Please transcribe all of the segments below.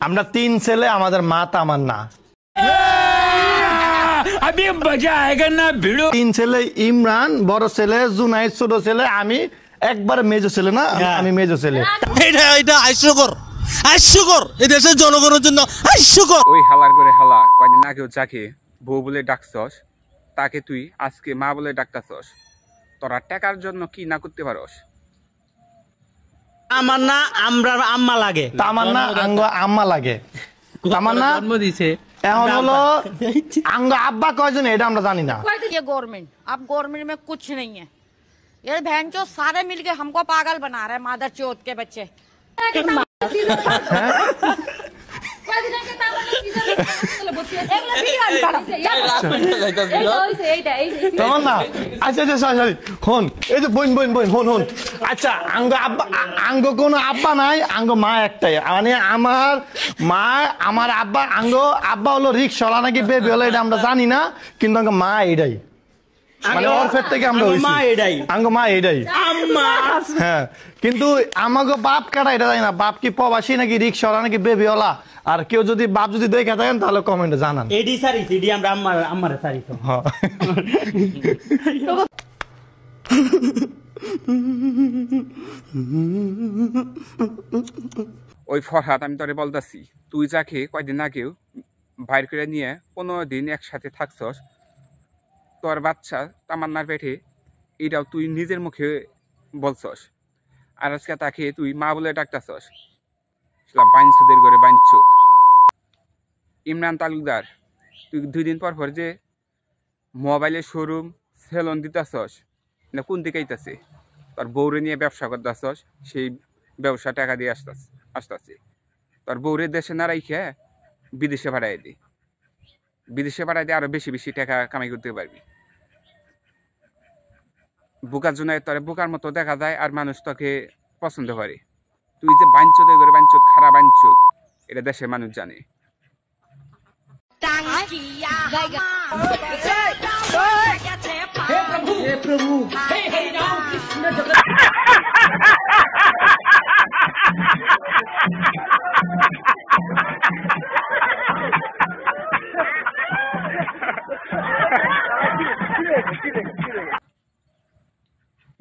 আমরা 3 ছেলে, আমাদের মা তামান্না। अभी मजा आएगा ना भिड़ो। 3 ছেলে, ইমরান বড় ছেলে, জুনাইদ ছোট ছেলে, আমি একবার মেজো ছেলে না, আমি মেজো ছেলে। এটা হাস্যকর এই দেশের জনগণের জন্য হাস্যকর। ওই হালার করে হালা কয়দিন আগেও যাকে বউ বলে ডাকছস তাকে তুই আজকে মা বলে ডাকতাছস। তোরা টাকার জন্য কি না করতে পারস? আমার না আমরা আম্মা লাগে, তামান্না আঙ্গ আম্মা লাগে। তামান্না জন্ম দিছে এখন হলো আঙ্গ আব্বা কয়জন এটা আমরা জানি না। ये गवर्नमेंट, अब गवर्नमेंट में कुछ नहीं है। ये बहन चो सारे मिलके हमको पागल बना रहे हैं, मादर चौथ के बच्चे। তামান্না আচ্ছা আচ্ছা সরি হন, এই যে বোন বোন বোন হন হন। আচ্ছা আঙ্গ আব্বা, আঙ্গ কোনো আব্বা নাই, আঙ্গ মা একটাই। মানে আমার মা, আমার আব্বা, আঙ্গ আব্বা হলো রিক্সাওয়ালা নাকি বেবি হলো এটা আমরা জানি না, কিন্তু আঙ্গ মা এটাই, মানে অর্ফের থেকে আমরা হইছি আঙ্গ মা এটাই। হ্যাঁ, কিন্তু আমাকে বাপ কাটা এটা জানি না, বাপ কি প্রবাসী নাকি রিক্সাওয়ালা নাকি বেবিওয়ালা। আর কেউ যদি বাপ যদি দেখে থাকেন তাহলে কমেন্টে জানান। এডি সারি এডি আমরা আম্মারে সারি তো। হ্যাঁ, ওই ফরহাদ আমি তোরে বলতাছি, তুই যাকে কয়দিন আগেও বাইর করে নিয়ে 15 দিন একসাথে থাকছস, তোর বাচ্চা তামান্নার পেটে, এটাও তুই নিজের মুখে বলছস। আর আজকে তাকে তুই মা বলে ডাকতাছস। বাইনসুদের ঘরে বাইনচুদ। ইমরান তালুকদার, তুই 2 দিন পর পর যে মোবাইলের শোরুম সেলন দিতাছস, না কোন দিকে আইতাছে? তোর বউরে নিয়ে ব্যবসা করতেছস, সেই ব্যবসা টাকা দিয়ে আসতেছে। তোর বউরে দেশে না রাইখে বিদেশে পাঠাই দি, বিদেশে পাঠাই দিয়ে আরো বেশি বেশি টাকা কামাই করতে পারবি। বোকার জন্য তোর বোকার মতো দেখা যায়, আর মানুষ তোকে পছন্দ করে। তুই যে বাঞ্চোদ করে বাঞ্চোদ, খারাপ বাঞ্চোদ, এটা দেশের মানুষ জানে।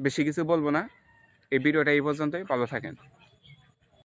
বেশি কিছু বলবো না, এই ভিডিওটা এই পর্যন্তই। ভালো থাকেন।